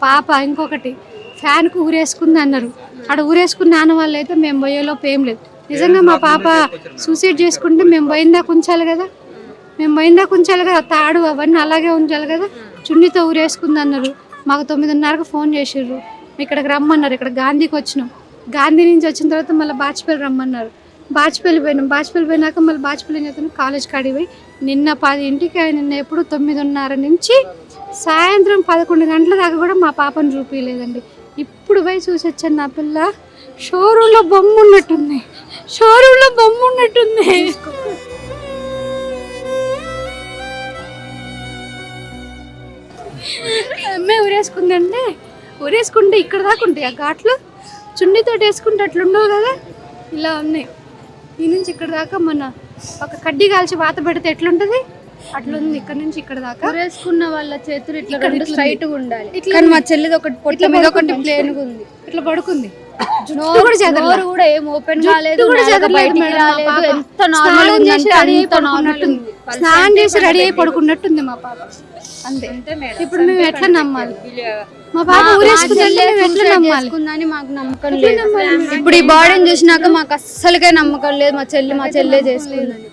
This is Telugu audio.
పాప ఇంకొకటి ఫ్యాన్కు ఊరేసుకుంది అన్నారు. అక్కడ ఊరేసుకుని నాన్న వాళ్ళు అయితే మేము పోయేలోపు ఏం లేదు. నిజంగా మా పాప సూసైడ్ చేసుకుంటే మేము పోయిందాక ఉంచాలి కదా, తాడు అవన్నీ అలాగే ఉంచాలి కదా. చున్నీతో ఊరేసుకుంది అన్నారు. మాకు 9:30కు ఫోన్ చేసిర్రు, ఇక్కడికి రమ్మన్నారు. ఇక్కడ గాంధీకి వచ్చినాం. గాంధీ నుంచి వచ్చిన తర్వాత మళ్ళీ బాచిపల్లి రమ్మన్నారు. బాచిపల్లి పోయినాక మళ్ళీ బాచిపల్లి ఏం చేస్తాను కాలేజ్ కాడికి పోయి నిన్న 10ంటికి, నిన్న ఎప్పుడు 9:30 నుంచి సాయంత్రం 11 గంటల దాకా కూడా మా పాపను చూపించలేదండి. ఇప్పుడు పోయి చూసి వచ్చాను. నా పిల్ల షోరూంలో బొమ్మ ఉన్నట్టుంది. అమ్మే ఊరేసుకుంటే ఇక్కడ దాకా ఉంటాయి ఆ ఘాట్లు. చున్నీతో వేసుకుంటే అట్లుండవు కదా, ఇలా ఉన్నాయి. ఈ నుంచి ఇక్కడ దాకా మన ఒక కడ్డీ కాల్చి వాత పెడితే ఎట్లుంటది అట్లుంది. ఇక్కడ నుంచి ఇక్కడ దాకా వేసుకున్న వాళ్ళ చేతులు ఇట్లా స్ట్రైట్ గా ఉండాలి. కానీ మా చెల్లిది ఒకటి పొట్ల మీద ఒకటి ప్లేన్ గా ఉంది. ఇట్లా పడుకుంది. నోరు కూడా ఏం ఓపెన్ కాలేదు, స్నానం చేసి రెడీ అయి పడుకున్నట్టుంది మా పాప. అంతే. ఇప్పుడు మేము ఎట్లా నమ్మాలి? మా పాప ఊరేసుకుందని మాకు నమ్మకం లేదు. ఇప్పుడు ఈ బాడీని చూసినాక మాకు అస్సలుకే నమ్మకం లేదు మా చెల్లె చేసుకుందని.